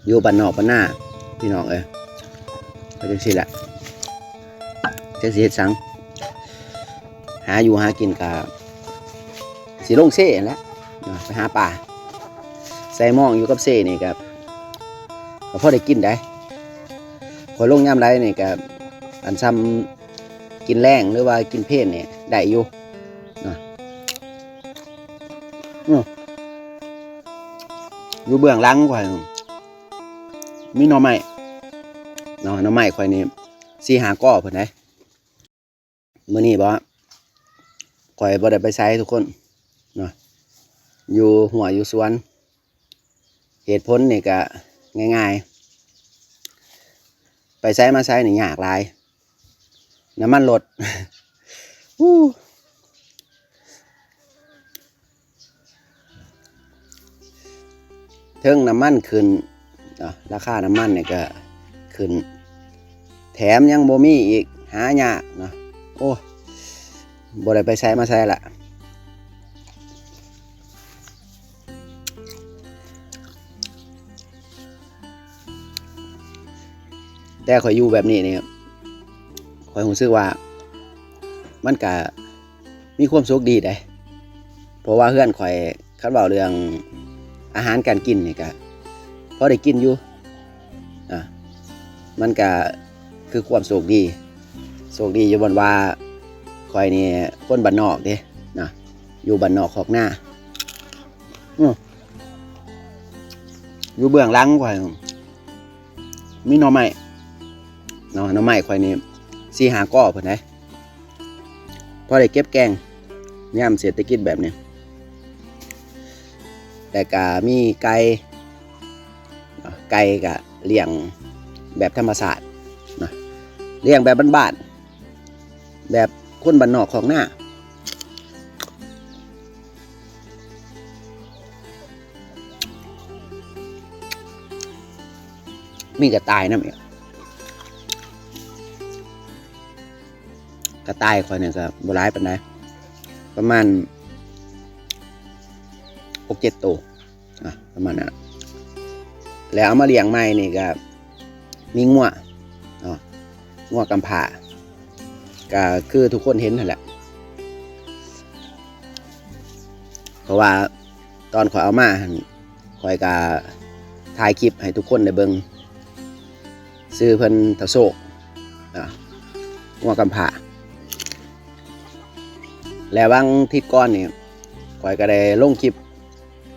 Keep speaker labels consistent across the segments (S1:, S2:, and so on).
S1: อยู่บ้านนอกบ้านหน้าพี่น้องก็จังซี่แหละจังสิเฮ็ดสังหาอยู่หากินกับสิลงเซ่แหล้วไปหาปลาใส่หม้องอยู่กับเซ่นี่กับก็พอได้กินได้พอลงยามไรนี่กับอันซ้ำกินแรงหรือว่ากินเพลนนี่ได้อยู่อยู่เบื้องหลังข่อยมีหน่อไม้หน่อไม้ข่อยนี่4-5 ก้อเพิ่นได้มื้อนี้บ่ข่อยบ่ได้ไปไสทุกคนอยู่หัวอยู่สวนเหตุผลนี่ก็ง่ายๆไปไสมาไสนี่ยากหลายน้ำมันรถ เทิงน้ำมันขึ้นราคาน้ำมันเนี่ยก็ขึ้นแถมยังบ่มีอีกหายากโอ้บ่ได้ไปใช้มาใช้ละแต่ข่อยอยู่แบบนี้นี่ข่อยรู้สึกว่ามันก็มีความสุขดีได้เพราะว่าเพื่อนข่อยคันเว้าเรื่องอาหารการกินนี่ก็พอได้กินอยู่มันก็คือความโชคดีอยู่บนว่าข่อยนี่คนบ้านนอกเด้อยู่บ้านนอกขอกหน้าอยู่เบื้องหลังข่อยมีหน่อไม้ข่อยนี่4-5 ก้อเพิ่นได้พอได้เก็บแกงยามเศรษฐกิจแบบนี้แต่ก็มีไก่ก็เลี้ยงแบบธรรมชาติเลี้ยงแบบบ้านๆแบบคนบ้านนอกของหน้ามีกระต่ายนะเนี่ยกระต่ายคอยเนี่ยก็บ่หลายปานใดประมาณ6-7 ตัวประมาณนั้นแล้วเอามาเลี้ยงใหม่นี่ก็มีงัวกำพร้าก็คือทุกคนเห็นนั่นแหละเพราะว่าตอนข่อยเอามาข่อยก็ถ่ายคลิปให้ทุกคนได้เบิ่งซื้อเพิ่นตะโศกงัวกำพร้าแล้วบางทิศก่อนนี่ข่อยก็ได้ลงคลิป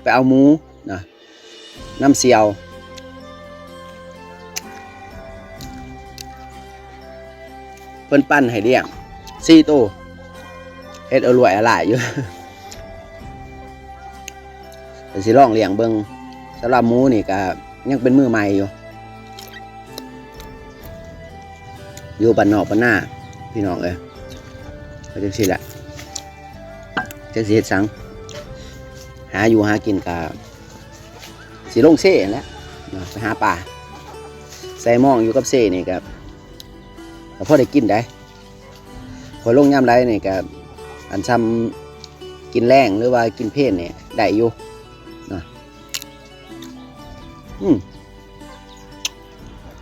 S1: ไปเอาหมูน้ำเสียวเพิ่นปั้นให้เลี้ยง4 ตัวเฮ็ดเอารวยเอาหลายอยู่แต่สิลองเลี้ยงเบิ่งสำหรับหมูนี่ก็ยังเป็นมือใหม่อยู่บ้านนอกบ้านหน้าพี่น้องก็จังซี่แหละจังสิเฮ็ดสังหาอยู่หากินกับสิลงเซ่แหล้วไปหาปลาใส่หม้องอยู่กับเซ่นี่ครับพอได้กินได้พอลงยามไรนี่ก็อันซ้ำกินแรงหรือว่ากินเพลนนี่ได้อยู่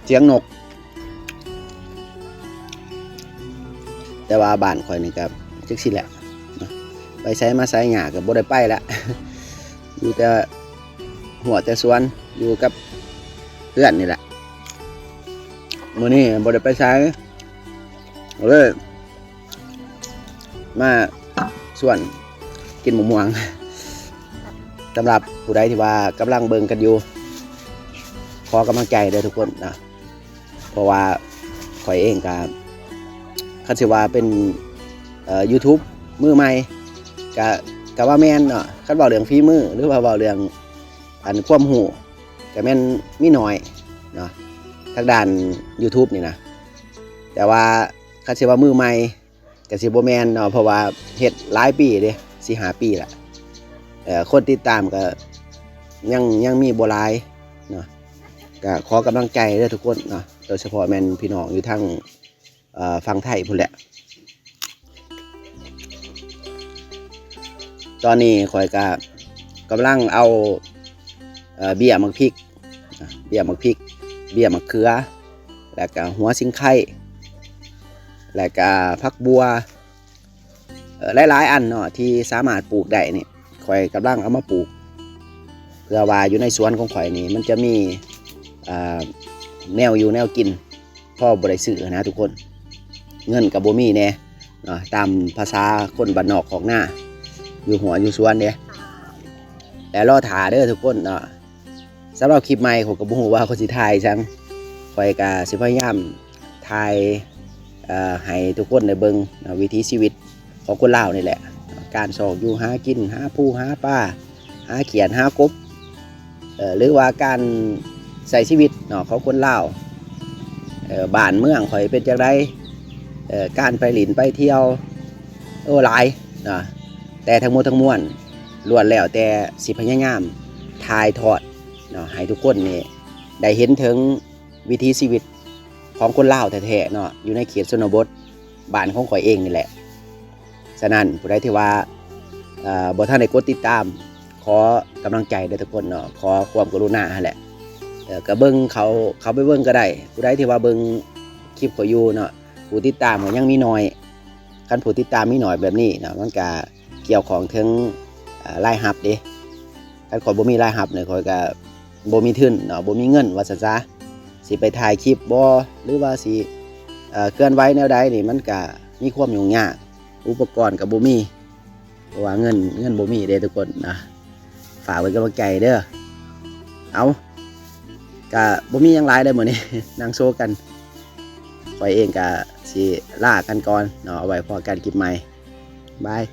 S1: เสียงนกแต่ว่าบ้านข่อยนี่ครับจังซี่แหละไปใช้มาใช้หญ้าก็บ่ได้ไปละอยู่แต่หัวแต่สวนอยู่กับเพื่อนนี่แหละมื้อนี้บ่ได้ไปใช้เลยมาส่วนกินหมูม่วงสำหรับผู้ใดที่ว่ากำลังเบิ่งกันอยู่ขอกำลังใจด้วยทุกคนเพราะว่าข่อยเองก็คันสิว่าเป็นYouTube มือใหม่ก็ว่าแม่นคันเว้าเรื่องฝีมือหรือว่าเว้าเรื่องอันความรู้ก็แม่นมีน้อยทางด้าน YouTube นี่นะแต่ว่าคันสิว่ามือใหม่ก็สิบ่แม่นเพราะว่าเฮ็ดหลายปีเด้ 4-5 ปีละคนติดตามก็ยังมีบ่หลายก็ขอกำลังใจเด้อทุกคนโดยเฉพาะแม่นพี่น้องอยู่ทางฝั่งไทยพุ่นแหละตอนนี้ข่อยก็กำลังเอาเบี้ยมักพริก เบี้ยมะพริกเบี้ยมะเขือแล้วก็หัวสิงไข่แล้วก็ผักบัวหลายๆอันเนาะที่สามารถปลูกได้นี่ข่อยกำลังเอามาปลูกเพื่อว่าอยู่ในสวนของข่อยนี่มันจะมีแนวอยู่แนวกินพ่อบริสุทธิ์นะทุกคนเงินกับบ่มีแน่ตามภาษาคนบ้านนอกของหน้าอยู่หัวอยู่สวนเนี่ยแต่รอถ่าเด้อทุกคนเนาะสำหรับคลิปใหม่ผมก็บ่ฮู้ว่าเขาสิถ่ายจังข่อยก็สิพยายามถ่ายให้ทุกคนได้เบิ่งวิถีชีวิตของคนลาวนี่แหละการสอกอยู่หากินหาปูหาปลาหาเขียดหากบหรือว่าการใช้ชีวิตเนาะของคนลาวบ้านเมืองข่อยเป็นจังไดการไปหลินไปเที่ยวหลายนะแต่ทั้งหมดทั้งมวลล้วนแล้วแต่สิพยายามถ่ายทอดเนาะให้ทุกคนนี่ได้เห็นถึงวิถีชีวิตของคนลาวแท้ๆเนาะอยู่ในเขตชนบทบ้านของข่อยเองนี่แหละฉะนั้นผู้ใดที่ว่าบ่ทันได้กดติดตามขอกำลังใจเด้อทุกคนเนาะขอความกรุณาแหละก็เบิ่งเขาไปเบิ่งก็ได้ผู้ใดที่ว่าเบิ่งคลิปข่อยอยู่เนาะผู้ติดตามก็ยังมีน้อยคันผู้ติดตามมีน้อยแบบนี้เนาะมันก็เกี่ยวของถึงรายรับเด้คันข่อยบ่มีรายรับเนี่ยข่อยก็บ่มีทุนเนาะบ่มีเงินว่าซั่นซะสิไปถ่ายคลิปบ่หรือว่าสิเคลื่อนไหวแนวใดนี่มันก็มีความยุ่งยากอุปกรณ์ก็บ่มีเพราะว่าเงินบ่มีเด้ทุกคนนะฝากไว้กำลังใจเด้อเอาก็บ่มีหยังหลายได้อมื้อนี้ นั่งโซกันข่อยเองก็สิลากันก่อนเนาะเอาไว้พอกันคลิปใหม่บาย